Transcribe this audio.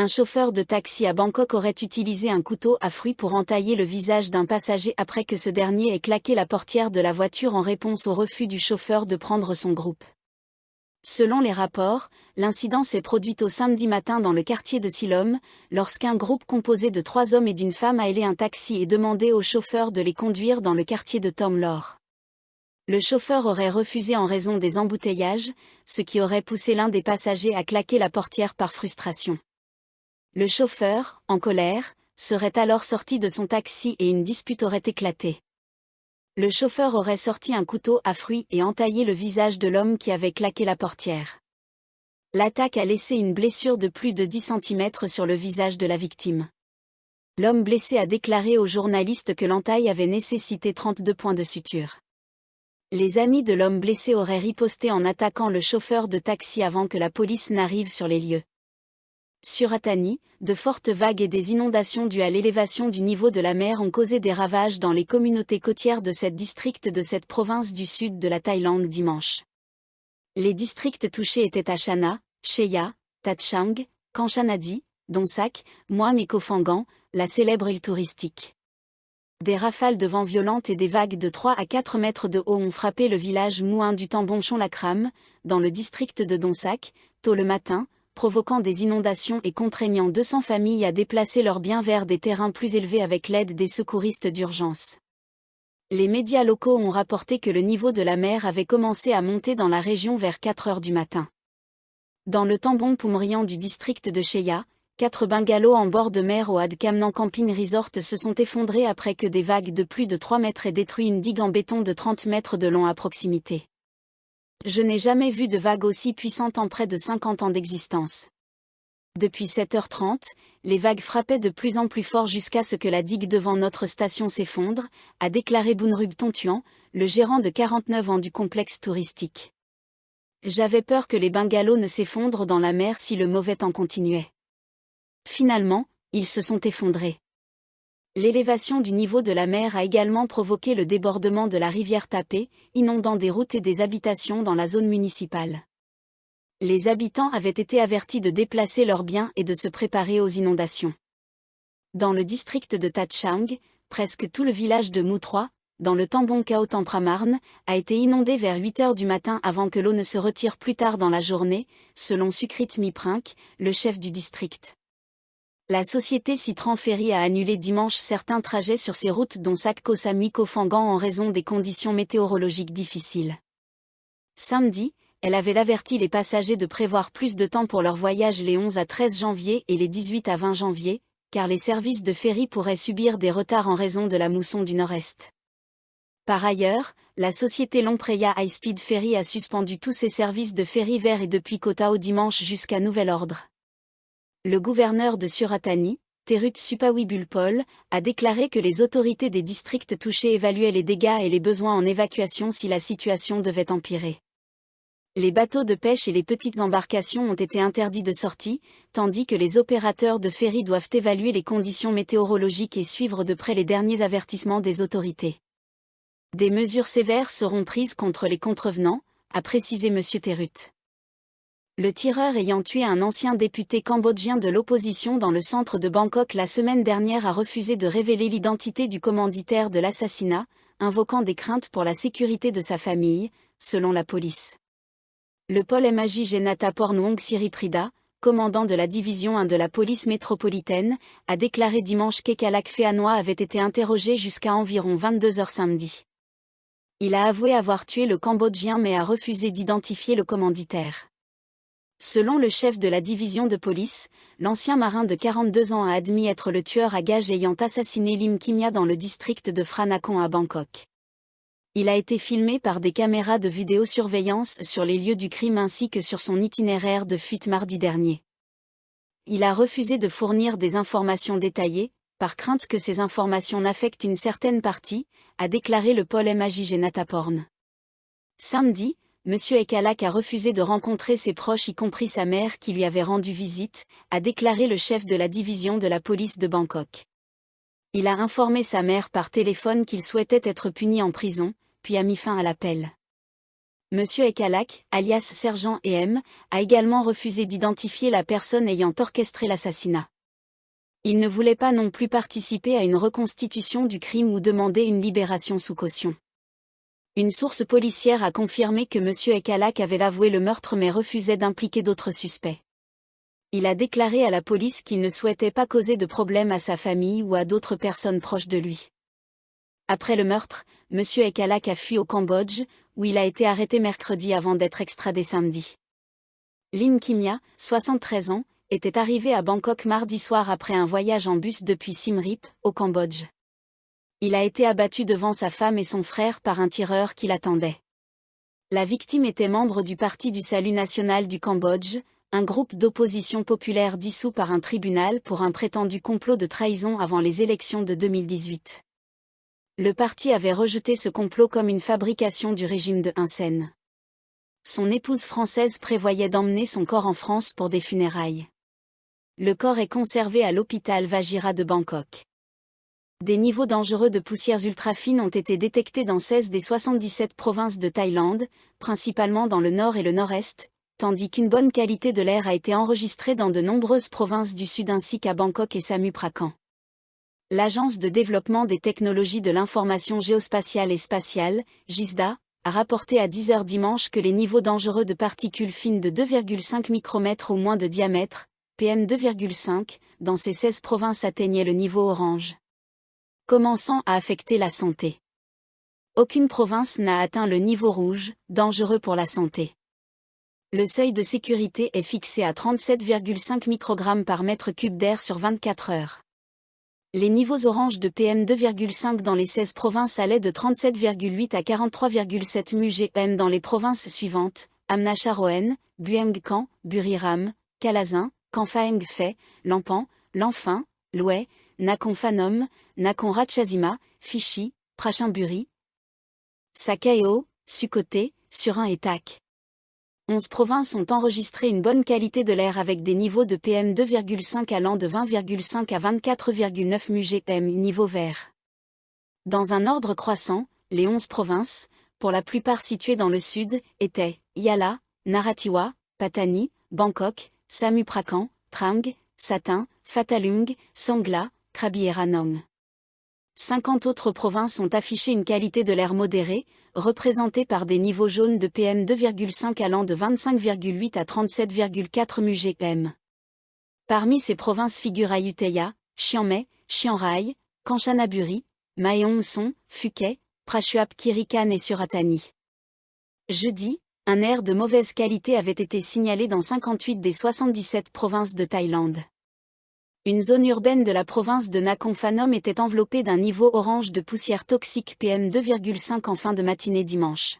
Un chauffeur de taxi à Bangkok aurait utilisé un couteau à fruits pour entailler le visage d'un passager après que ce dernier ait claqué la portière de la voiture en réponse au refus du chauffeur de prendre son groupe. Selon les rapports, l'incident s'est produit au samedi matin dans le quartier de Siloam, lorsqu'un groupe composé de 3 hommes et d'une femme a hélé un taxi et demandé au chauffeur de les conduire dans le quartier de Tomlor. Le chauffeur aurait refusé en raison des embouteillages, ce qui aurait poussé l'un des passagers à claquer la portière par frustration. Le chauffeur, en colère, serait alors sorti de son taxi et une dispute aurait éclaté. Le chauffeur aurait sorti un couteau à fruits et entaillé le visage de l'homme qui avait claqué la portière. L'attaque a laissé une blessure de plus de 10 cm sur le visage de la victime. L'homme blessé a déclaré aux journalistes que l'entaille avait nécessité 32 points de suture. Les amis de l'homme blessé auraient riposté en attaquant le chauffeur de taxi avant que la police n'arrive sur les lieux. Suratani, de fortes vagues et des inondations dues à l'élévation du niveau de la mer ont causé des ravages dans les communautés côtières de cette district de cette province du sud de la Thaïlande dimanche. Les districts touchés étaient Achana, Cheya, That Chang, Kanchanadi, Donsak, Muam et Koh Phangan, la célèbre île touristique. Des rafales de vent violentes et des vagues de 3 à 4 mètres de haut ont frappé le village Muam du Tambon Chonlakram, dans le district de Donsak, tôt le matin, provoquant des inondations et contraignant 200 familles à déplacer leurs biens vers des terrains plus élevés avec l'aide des secouristes d'urgence. Les médias locaux ont rapporté que le niveau de la mer avait commencé à monter dans la région vers 4 heures du matin. Dans le Tambon Phumrian du district de Cheya, 4 bungalows en bord de mer au Ad Kamnan Camping Resort se sont effondrés après que des vagues de plus de 3 mètres aient détruit une digue en béton de 30 mètres de long à proximité. Je n'ai jamais vu de vague aussi puissante en près de 50 ans d'existence. Depuis 7h30, les vagues frappaient de plus en plus fort jusqu'à ce que la digue devant notre station s'effondre, a déclaré Boonrub Tontuan, le gérant de 49 ans du complexe touristique. J'avais peur que les bungalows ne s'effondrent dans la mer si le mauvais temps continuait. Finalement, ils se sont effondrés. L'élévation du niveau de la mer a également provoqué le débordement de la rivière Tapé, inondant des routes et des habitations dans la zone municipale. Les habitants avaient été avertis de déplacer leurs biens et de se préparer aux inondations. Dans le district de That Chang, presque tout le village de Moutroa, dans le Tambon Khao Tampramarn, a été inondé vers 8 heures du matin avant que l'eau ne se retire plus tard dans la journée, selon Sukrit Miprink, le chef du district. La société Citran Ferry a annulé dimanche certains trajets sur ses routes dont Koh Samui Koh Phangan en raison des conditions météorologiques difficiles. Samedi, elle avait averti les passagers de prévoir plus de temps pour leur voyage les 11 à 13 janvier et les 18 à 20 janvier, car les services de ferry pourraient subir des retards en raison de la mousson du nord-est. Par ailleurs, la société Lompreya High Speed Ferry a suspendu tous ses services de ferry vers et depuis Koh Tao dimanche jusqu'à nouvel ordre. Le gouverneur de Suratani, Terut Supawibulpol, a déclaré que les autorités des districts touchés évaluaient les dégâts et les besoins en évacuation si la situation devait empirer. Les bateaux de pêche et les petites embarcations ont été interdits de sortie, tandis que les opérateurs de ferry doivent évaluer les conditions météorologiques et suivre de près les derniers avertissements des autorités. Des mesures sévères seront prises contre les contrevenants, a précisé M. Terut. Le tireur ayant tué un ancien député cambodgien de l'opposition dans le centre de Bangkok la semaine dernière a refusé de révéler l'identité du commanditaire de l'assassinat, invoquant des craintes pour la sécurité de sa famille, selon la police. Le Pol MAJ Genata Pornwong Siriprida, commandant de la division 1 de la police métropolitaine, a déclaré dimanche qu'Ekalak Feanoa avait été interrogé jusqu'à environ 22 heures samedi. Il a avoué avoir tué le Cambodgien mais a refusé d'identifier le commanditaire. Selon le chef de la division de police, l'ancien marin de 42 ans a admis être le tueur à gages ayant assassiné Lim Kimya dans le district de Phra Nakhon à Bangkok. Il a été filmé par des caméras de vidéosurveillance sur les lieux du crime ainsi que sur son itinéraire de fuite mardi dernier. Il a refusé de fournir des informations détaillées, par crainte que ces informations n'affectent une certaine partie, a déclaré le Pol MAJ Genata Porn. Samedi, M. Ekalak a refusé de rencontrer ses proches y compris sa mère qui lui avait rendu visite, a déclaré le chef de la division de la police de Bangkok. Il a informé sa mère par téléphone qu'il souhaitait être puni en prison, puis a mis fin à l'appel. Monsieur Ekalak, alias Sergent EM, a également refusé d'identifier la personne ayant orchestré l'assassinat. Il ne voulait pas non plus participer à une reconstitution du crime ou demander une libération sous caution. Une source policière a confirmé que Monsieur Ekalak avait avoué le meurtre mais refusait d'impliquer d'autres suspects. Il a déclaré à la police qu'il ne souhaitait pas causer de problème à sa famille ou à d'autres personnes proches de lui. Après le meurtre, Monsieur Ekalak a fui au Cambodge, où il a été arrêté mercredi avant d'être extradé samedi. Lim Kimya, 73 ans, était arrivé à Bangkok mardi soir après un voyage en bus depuis Siem Reap, au Cambodge. Il a été abattu devant sa femme et son frère par un tireur qui l'attendait. La victime était membre du Parti du Salut national du Cambodge, un groupe d'opposition populaire dissous par un tribunal pour un prétendu complot de trahison avant les élections de 2018. Le parti avait rejeté ce complot comme une fabrication du régime de Hun Sen. Son épouse française prévoyait d'emmener son corps en France pour des funérailles. Le corps est conservé à l'hôpital Vajira de Bangkok. Des niveaux dangereux de poussières ultrafines ont été détectés dans 16 des 77 provinces de Thaïlande, principalement dans le nord et le nord-est, tandis qu'une bonne qualité de l'air a été enregistrée dans de nombreuses provinces du sud ainsi qu'à Bangkok et Samut Prakan. L'Agence de développement des technologies de l'information géospatiale et spatiale, GISDA, a rapporté à 10h dimanche que les niveaux dangereux de particules fines de 2,5 micromètres ou moins de diamètre, PM2,5, dans ces 16 provinces atteignaient le niveau orange, commençant à affecter la santé. Aucune province n'a atteint le niveau rouge, dangereux pour la santé. Le seuil de sécurité est fixé à 37,5 microgrammes par mètre cube d'air sur 24 heures. Les niveaux oranges de PM2,5 dans les 16 provinces allaient de 37,8 à 43,7 mg/m dans les provinces suivantes, Amna Charoen, Bueng Kan, Buriram, Kalazin, Kamphaeng Phet, Lampan, Lanphin, Loei, Nakhon Phanom, Nakhon Ratchasima, Phi, Prachinburi, Sa-Kaeo, Sukhothai, Surin et Tak. 11 provinces ont enregistré une bonne qualité de l'air avec des niveaux de PM2,5 allant de 20,5 à 24,9 mg/m niveau vert. Dans un ordre croissant, les 11 provinces, pour la plupart situées dans le sud, étaient Yala, Narathiwat, Pattani, Bangkok, Samut Prakan, Trang, Satun, Phatthalung, Songkhla, Krabi et Ranong. 50 autres provinces ont affiché une qualité de l'air modérée, représentée par des niveaux jaunes de PM2,5 allant de 25,8 à 37,4 mg/m. Parmi ces provinces figurent Ayutthaya, Chiang Mai, Chiang Rai, Kanchanaburi, Mae Hong Son, Phuket, Prachuap Khiri Khan et Suratani. Jeudi, un air de mauvaise qualité avait été signalé dans 58 des 77 provinces de Thaïlande. Une zone urbaine de la province de Nakhon Phanom était enveloppée d'un niveau orange de poussière toxique PM2,5 en fin de matinée dimanche.